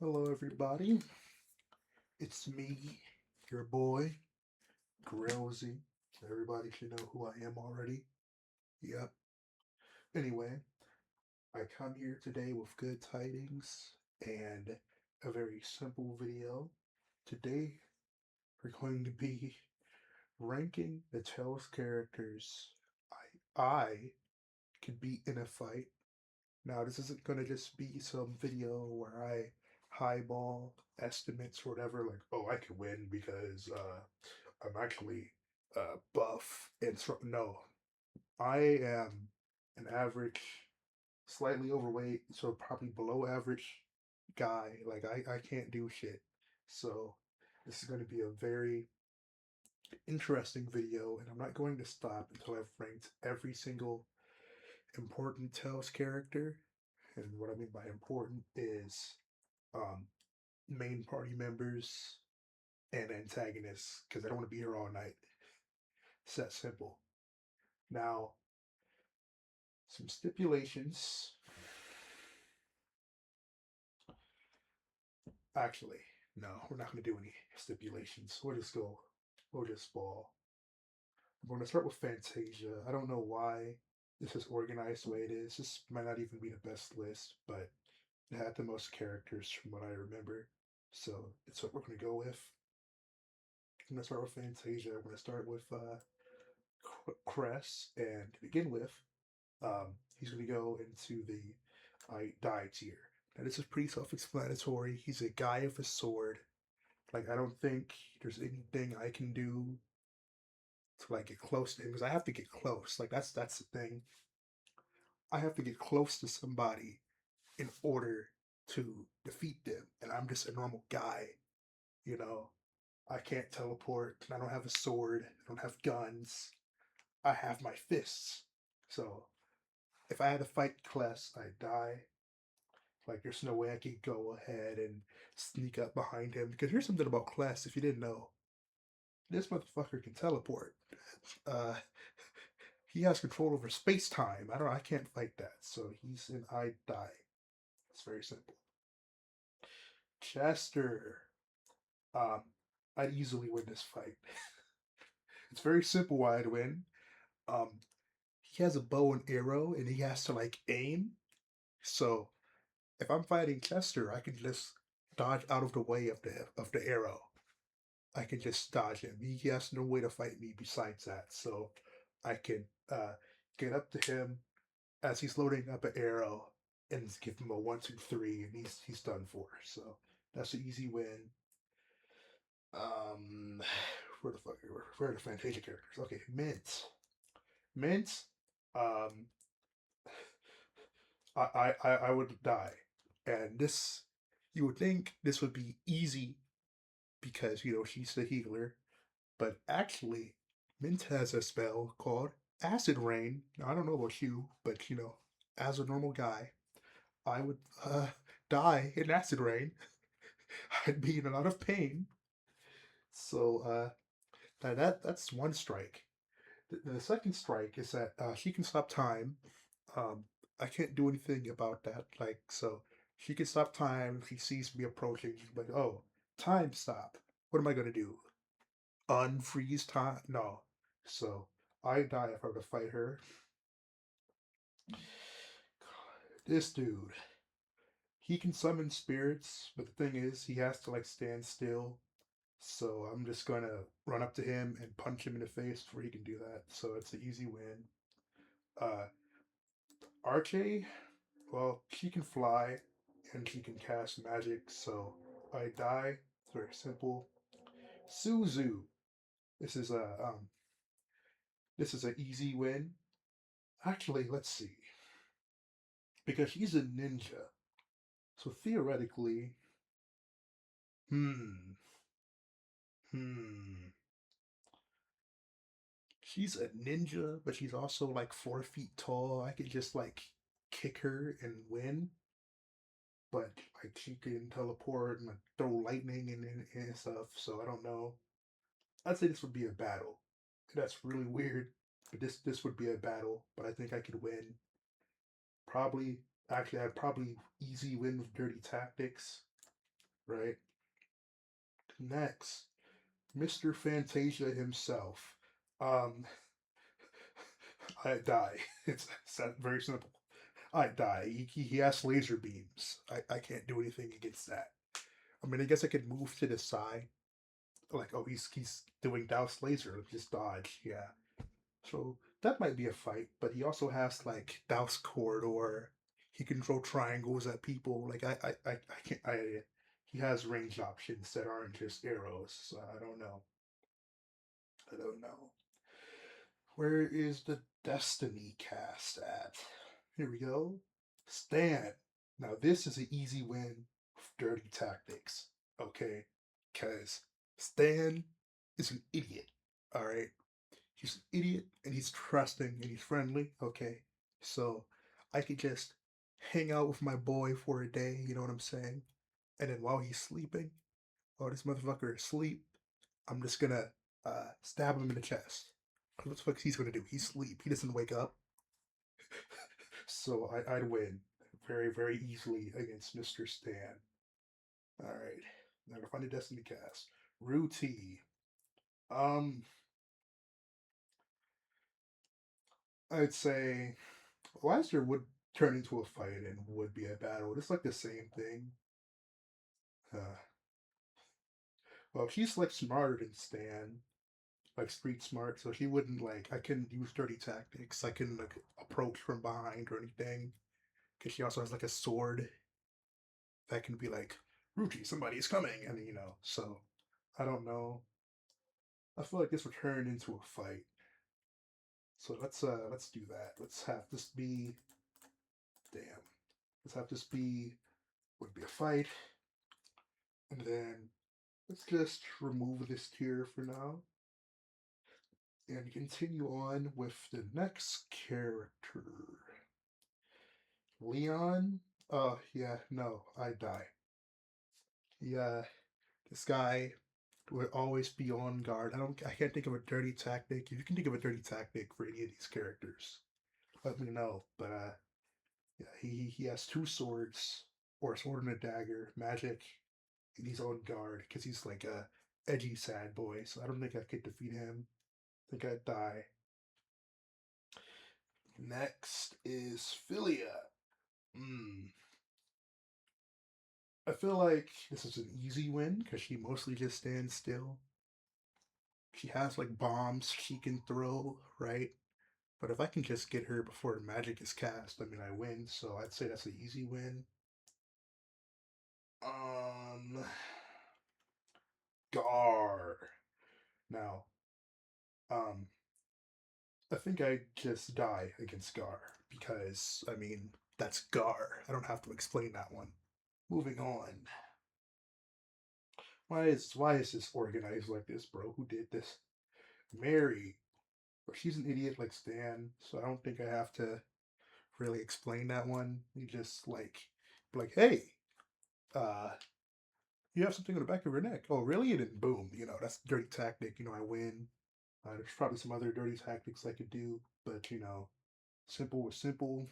Hello, everybody. It's me, your boy, Grillsy. Everybody should know who I am already. Yep. Anyway, I come here today with good tidings and a very simple video. Today, we're going to be ranking the Tales characters I could beat in a fight. Now, this isn't going to just be some video where I highball estimates or whatever, like, oh, I could win because I'm actually buff and no, I am an average, slightly overweight, so probably below average guy. Like I can't do shit. So this is going to be a very interesting video, and I'm not going to stop until I've ranked every single important Tails character. And what I mean by important is um, main party members and antagonists, because I don't want to be here all night. It's that simple. Now, some stipulations. Actually, no, we're not going to do any stipulations. We'll just go. We'll just ball. I'm going to start with Fantasia. I don't know why this is organized the way it is. This might not even be the best list, but it had the most characters from what I remember. So it's what we're going to go with. I'm going to start with Fantasia. I'm going to start with Cress. And to begin with, he's going to go into the I die tier. Now, this is pretty self explanatory. He's a guy with a sword. Like, I don't think there's anything I can do to like get close to him because I have to get close. Like that's the thing. I have to get close to somebody in order to defeat them, and I'm just a normal guy. You know, I can't teleport. I don't have a sword. I don't have guns. I have my fists. So if I had to fight Kless, I'd die. Like there's no way I could go ahead and sneak up behind him. Because here's something about Kless, if you didn't know. This motherfucker can teleport. Uh, he has control over space time. I can't fight that. So he's an I die. It's very simple. Chester. Um, I'd easily win this fight. It's very simple why I'd win. Um, he has a bow and arrow and he has to like aim. So if I'm fighting Chester, I can just dodge out of the way of the arrow. I can just dodge him. He has no way to fight me besides that. So I can get up to him as he's loading up an arrow and give him a 1, 2, 3, and he's done for. So that's an easy win. Um, where are the Fantasia characters? Okay, Mint. Mint. Um, I would die, and this you would think this would be easy because she's the healer, but actually, Mint has a spell called Acid Rain. Now, I don't know about you, but as a normal guy, I would die in Acid Rain. I'd be in a lot of pain. So that's one strike. The second strike is that she can stop time. Um, I can't do anything about that. Like so, she can stop time if she sees me approaching. She's like, "Oh, time stop. What am I gonna do? Unfreeze time? No." So I die if I were to fight her. This dude, he can summon spirits, but the thing is, he has to like stand still. So I'm just gonna run up to him and punch him in the face before he can do that. So it's an easy win. Uh, Archie, well, she can fly and she can cast magic, so I die. It's very simple. Suzu, this is a this is an easy win. Actually, let's see, because she's a ninja, so theoretically, hmm, hmm, she's a ninja, but she's also like 4 feet tall. I could just like kick her and win. But like she can teleport and like, throw lightning and stuff. So I don't know. I'd say this would be a battle. That's really weird, but this would be a battle. But I think I could win. Probably, actually, I'd probably easy win with dirty tactics. right? Next, Mr. Fantasia himself. Um, I die. It's very simple. I die. He has laser beams. I can't do anything against that. I mean, I guess I could move to the side. Like, oh, he's doing Douse laser. Just dodge. Yeah. So that might be a fight. But he also has like Douse corridor. He can throw triangles at people. Like I can't. He has range options that aren't just arrows. So I don't know. I don't know. Where is the Destiny cast at? Here we go. Stan. Now this is an easy win with Dirty Tactics. Okay? Because Stan is an idiot. Alright? He's an idiot and he's trusting and he's friendly. Okay? So I could just hang out with my boy for a day, you know what I'm saying? And then while he's sleeping, while this motherfucker is asleep, I'm just gonna stab him in the chest. What the fuck he's gonna do? He's asleep. He doesn't wake up. So I'd win very, very easily against Mr. Stan. Alright. Now to find a Destiny cast. Ruti. Um I'd say why is your wood turn into a fight and would be a battle? It's like the same thing. Uh, well, she's like smarter than Stan, like street smart, so she wouldn't like. I couldn't use dirty tactics. I couldn't like approach from behind or anything. Because she also has like a sword that can be like, Ruchi, somebody's coming, and so I don't know. I feel like this would turn into a fight. So let's do that. Let's have this be damn. Let's have this be would be a fight, and then let's just remove this tier for now and continue on with the next character. Leon? Oh yeah, no, I die. Yeah, this guy would always be on guard. I can't think of a dirty tactic. If you can think of a dirty tactic for any of these characters, let me know. But yeah, he has two swords, or a sword and a dagger, magic, and he's on guard because he's like a edgy sad boy. So I don't think I could defeat him. I think I'd die. Next is Philia. Hmm. I feel like this is an easy win because she mostly just stands still. She has like bombs she can throw, right? But if I can just get her before magic is cast, I mean, I win. So I'd say that's an easy win. Um, Gar. Now, um, I think I just die against Gar because I mean that's Gar. I don't have to explain that one. Moving on. Why is this organized like this, bro? Who did this? Mary. But she's an idiot like Stan, so I don't think I have to really explain that one. You just like, hey, uh, you have something on the back of your neck. Oh, really? And then boom, that's dirty tactic. I win. There's probably some other dirty tactics I could do, but simple was simple.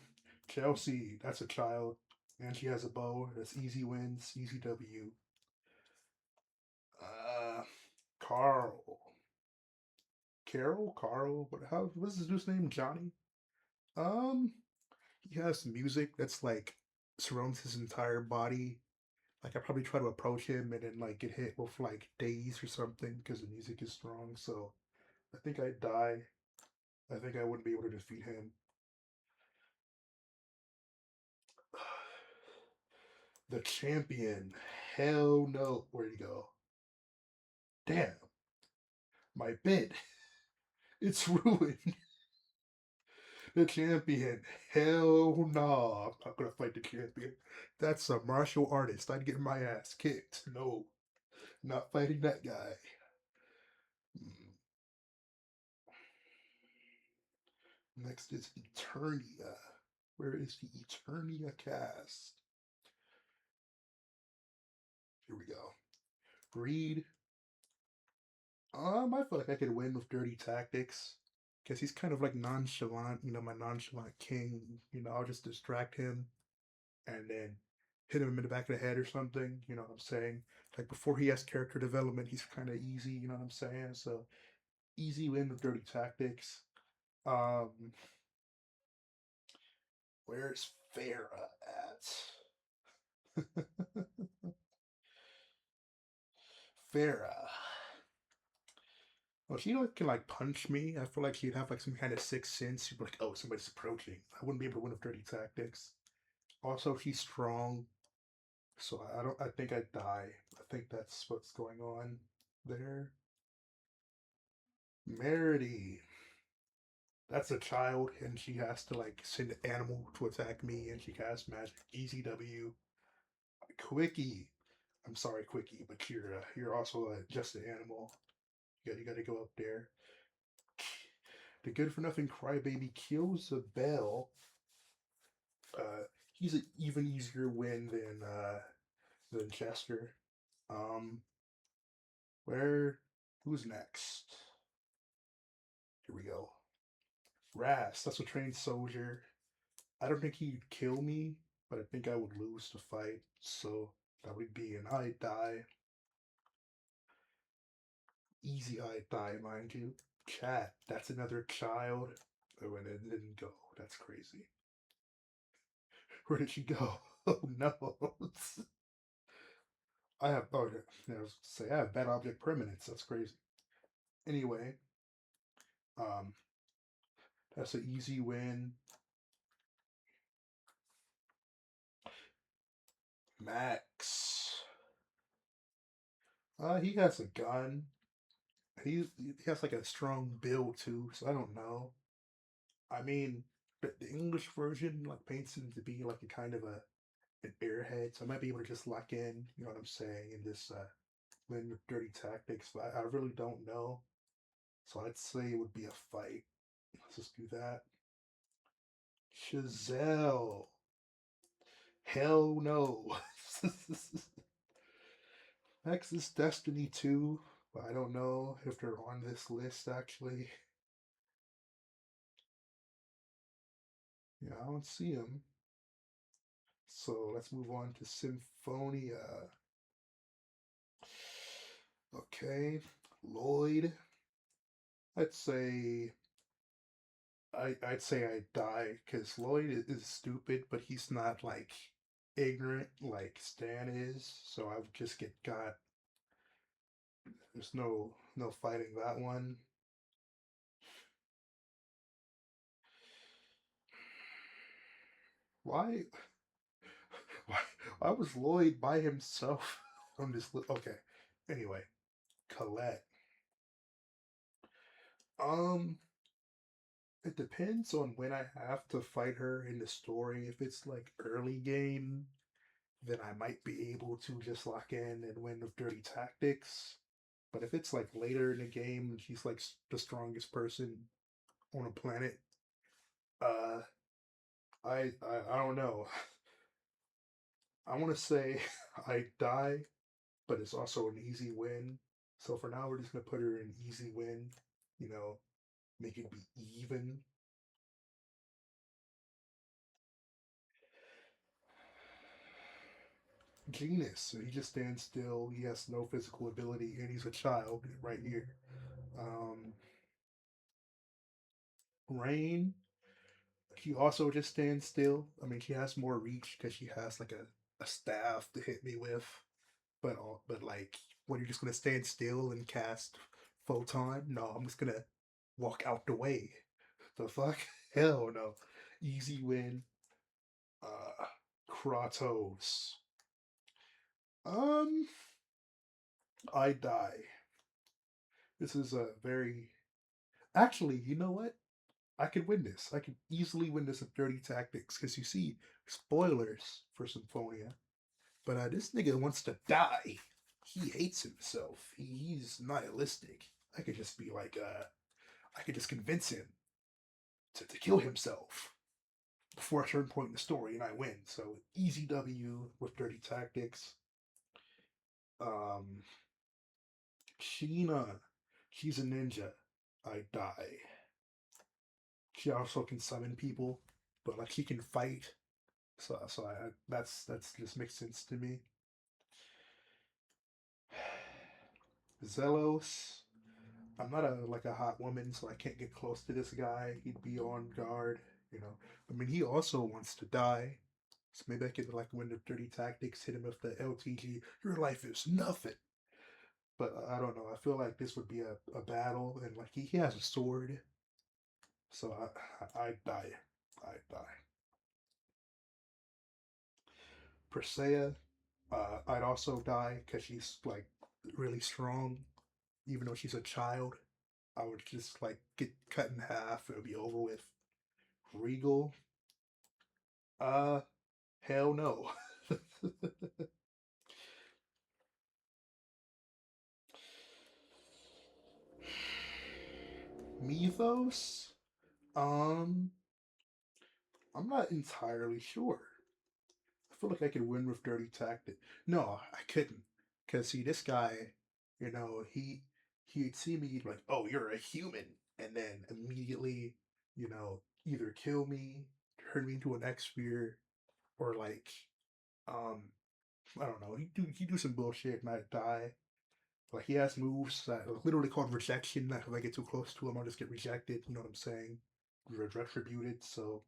Chelsea, that's a child, and she has a bow. That's easy wins, easy W. Uh, Carl, Carl. What's his dude's name? Johnny. Um, he has music that's like surrounds his entire body. Like I probably try to approach him and then like get hit with like daze or something because the music is strong. So I think I'd die. I think I wouldn't be able to defeat him. The champion. Hell no. Where'd he go? Damn. My bid. It's ruined. The champion. Hell no. I'm not gonna fight the champion. That's a martial artist. I'd get my ass kicked. No. Not fighting that guy. Hmm. Next is Eternia. Where is the Eternia cast? Here we go. Breed. I feel like I could win with Dirty Tactics. Because he's kind of like nonchalant, my nonchalant king. I'll just distract him. And then hit him in the back of the head or something. You know what I'm saying? Like before he has character development, he's kind of easy. You know what I'm saying? So easy win with Dirty Tactics. Um, where's Farah at? Farah. Well, she like, can like punch me. I feel like she'd have like some kind of sixth sense. She'd be like, "Oh, somebody's approaching." I wouldn't be able to win with Dirty Tactics. Also, she's strong, so I don't. I think I'd die. I think that's what's going on there. Merity. That's a child, and she has to like send an animal to attack me, and she casts magic. Easy W. Quickie. I'm sorry, Quickie, but you're also just an animal. You got to go up there. The good for nothing crybaby kills a bell. Uh, he's an even easier win than Chester. Um, where who's next? Here we go. Ras, that's a trained soldier. I don't think he'd kill me, but I think I would lose the fight. So that would be an I die. Easy I die, mind you. Chat, that's another child. Oh, and it didn't go. That's crazy. Where did she go? Oh no. I have oh yeah, I was say I have bad object permanence. That's crazy. Anyway, um, that's an easy win. Max. He has a gun. He has like a strong build too, so I don't know. I mean, but the English version like paints him to be like a kind of an airhead, so I might be able to just lock in. You know what I'm saying? And just win with Dirty Tactics. But I really don't know, so I'd say it would be a fight. Let's just do that. Chazelle. Hell no. Next is Destiny 2, but I don't know if they're on this list actually. Yeah, I don't see them. So let's move on to Symphonia. Okay, Lloyd. I'd say I'd say I die because Lloyd is stupid, but he's not like ignorant like Stan is. So I would just get got. There's no fighting that one. Why why, why was Lloyd by himself on this list? Okay. Anyway, Colette. Um, it depends on when I have to fight her in the story. If it's like early game, then I might be able to just lock in and win with Dirty Tactics. But if it's like later in the game and she's like the strongest person on a planet, uh, I don't know. I want to say I die, but it's also an easy win. So for now, we're just gonna put her in easy win. You know, make it be even. Genus, so he just stands still. He has no physical ability, and he's a child right here. Um, Rain, she also just stands still. I mean, she has more reach because she has like a staff to hit me with. But like when you're just gonna stand still and cast photon, no, I'm just gonna walk out the way. The fuck? Hell no. Easy win. Uh, Kratos. Um, I die. This is a very actually. You know what? I could win this. I could easily win this with Dirty Tactics because you see, spoilers for Symphonia. But this nigga wants to die. He hates himself. He's nihilistic. I could just be like, I could just convince him to kill himself before a certain point in the story, and I win. So easy W with Dirty Tactics. Um, Sheena, she's a ninja. I die. She also can summon people, but like she can fight That's just makes sense to me. Zelos. I'm not a hot woman, so I can't get close to this guy. He'd be on guard, you know. I mean, he also wants to die, so maybe I could like win the dirty tactics, hit him with the LTG. Your life is nothing. But I don't know. I feel like this would be a battle, and like he has a sword, so I die. I die. Persea, I'd also die because she's like really strong, even though she's a child. I would just like get cut in half. It would be over with. Regal, uh, hell no. Mythos, um, I'm not entirely sure. I feel like I could win with Dirty Tactic. No, I couldn't. Cause see, this guy, he'd see me like, oh, you're a human, and then immediately, either kill me, turn me into an X sphere, or like, um, I don't know, he do some bullshit and I'd die. Like he has moves that are literally called rejection. That if I get too close to him, I'll just get rejected. You know what I'm saying? Retributed. So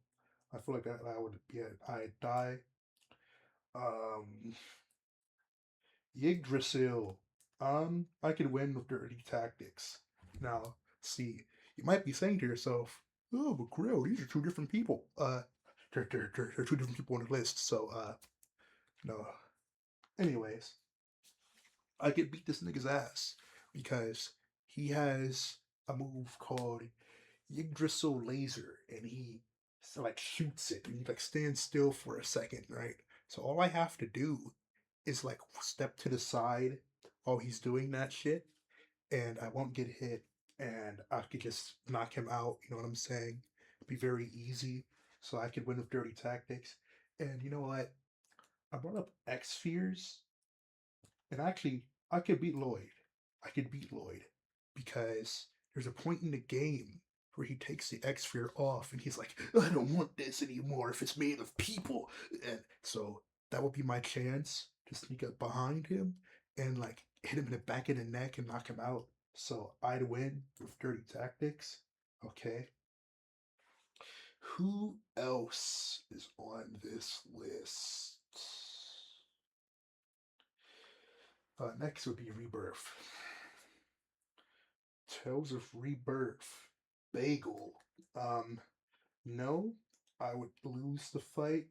I feel like I would be I'd die. Um, Yggdrasil. I could win with dirty tactics. Now, see, you might be saying to yourself, "Oh, but Grill, these are two different people." They're two different people on the list. So, no. Anyways, I could beat this nigga's ass because he has a move called Yggdrasil Laser, and he like shoots it, and he like stands still for a second, right? So all I have to do is like step to the side while he's doing that shit, and I won't get hit, and I could just knock him out. You know what I'm saying? It'd be very easy, so I could win with dirty tactics. And you know what? I brought up X Spheres, and actually, I could beat Lloyd. I could beat Lloyd because there's a point in the game where he takes the X sphere off and he's like, I don't want this anymore if it's made of people. And so that would be my chance to sneak up behind him and like hit him in the back of the neck and knock him out. So I'd win with dirty tactics. Okay. Who else is on this list? Next would be Rebirth. Tales of Rebirth. Bagel. Um, no, I would lose the fight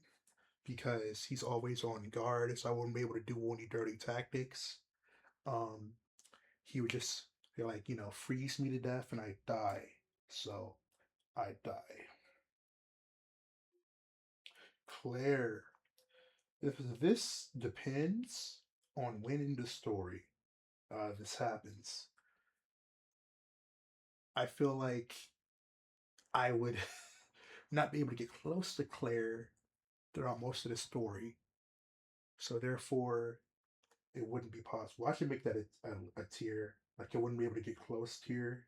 because he's always on guard, so I wouldn't be able to do any dirty tactics. Um, he would just like, freeze me to death and I'd die. So I'd die. Claire. If this depends on when in the story this happens, I feel like I would not be able to get close to Claire throughout most of the story. So therefore, it wouldn't be possible. I should make that a tier. Like I wouldn't be able to get close tier.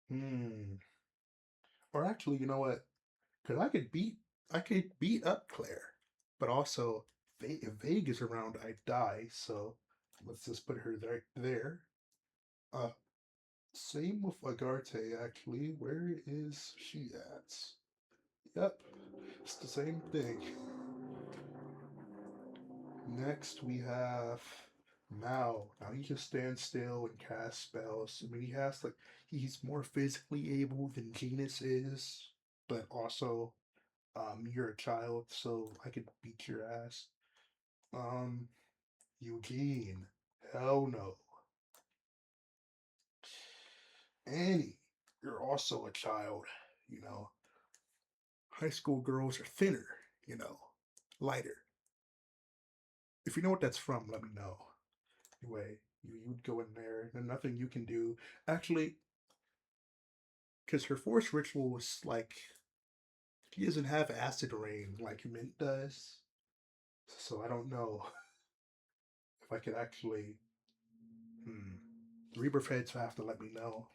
Hmm. Or actually, you know what? Because I could beat up Claire, but also if Vega's around, I die. So let's just put her there. There. Uh, Same with Agarte. Actually, where is she at? Yep, it's the same thing. Next, we have Mao. Now he just stands still and cast spells. I mean, he's more physically able than Genus is, but also, you're a child, so I could beat your ass. Um, Eugene. Hell no. Annie, you're also a child. You know, high school girls are thinner, you know, lighter. If you know what that's from, let me know. Anyway, you'd go in there, and nothing you can do. Actually, because her force ritual was like she doesn't have acid rain like Mint does, so I don't know if I could actually. Hmm. Rebirth heads have to let me know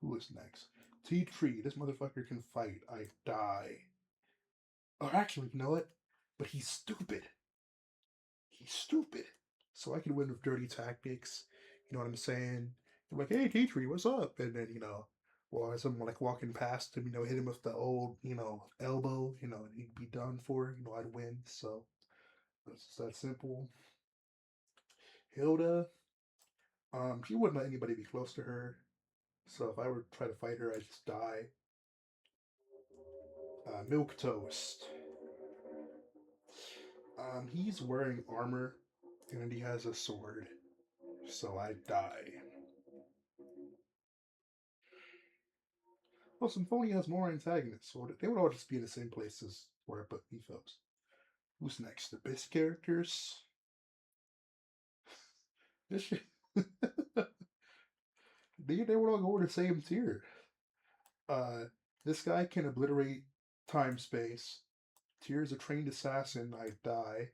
who is next. T Tree, this motherfucker can fight. I die. Or actually, you know what? But he's stupid. He's stupid. So I can win with dirty tactics. You know what I'm saying? I'm like, hey, T-Tree, what's up? And then, well, as I'm like walking past him, hit him with the old, elbow, and he'd be done for. I'd win. So it's just that simple. Hilda, she wouldn't let anybody be close to her. So if I were to try to fight her, I'd just die. Milk Toast. He's wearing armor and he has a sword. So I die. Well, Symphonia has more antagonists, so they would all just be in the same places where I put Ethos. Who's next? The best characters? This shit. they would all go in the same tier. Uh, this guy can obliterate time space. Tyr is a trained assassin. I die.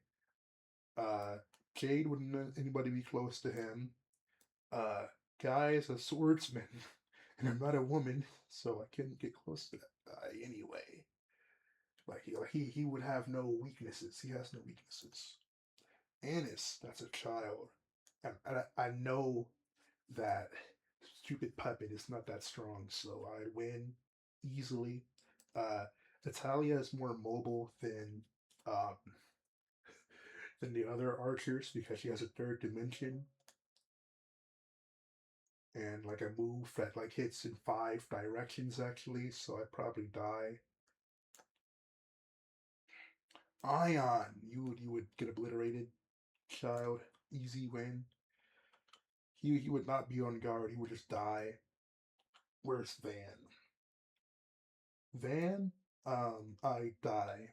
Uh, Jade wouldn't let anybody be close to him. Uh, Guy is a swordsman, and I'm not a woman, so I couldn't get close to that guy anyway. Like he would have no weaknesses. He has no weaknesses. Annis, that's a child. I know that stupid puppet is not that strong, so I win easily. Uh, Natalia is more mobile um, than the other archers because she has a third dimension and like a move that like hits in 5 directions actually. So I probably die. Ion, you would get obliterated, child. Easy win. He would not be on guard. He would just die. Where's Van? Van, I die.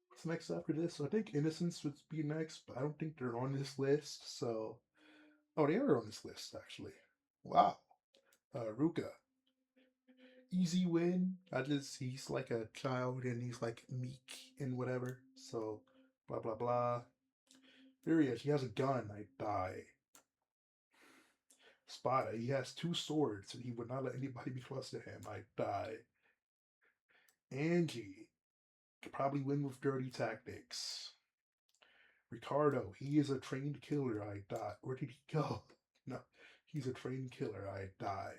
What's next after this? So I think Innocence would be next, but I don't think they're on this list. So, oh, they are on this list actually. Wow. Ruka, easy win. He's like a child and he's like meek and whatever. So, blah blah blah. There he is. He has a gun. I die. Spada, he has 2 swords and he would not let anybody be close to him. I die. Angie could probably win with dirty tactics. Ricardo, he is a trained killer. I die. Where did he go? No, he's a trained killer. I die.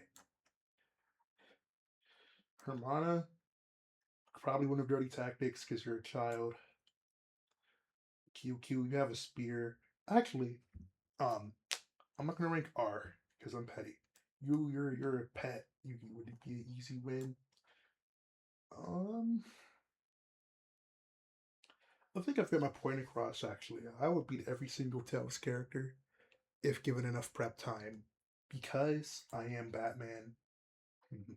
Hermana, probably win with dirty tactics because you're a child. QQ, you have a spear. Actually, um, I'm not gonna rank R because I'm petty. You're a pet. You would it be an easy win? Um, I think I've got my point across. Actually, I would beat every single Tails character if given enough prep time, because I am Batman. Mhm.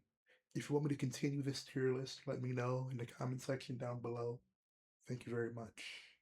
If you want me to continue this tier list, let me know in the comment section down below. Thank you very much.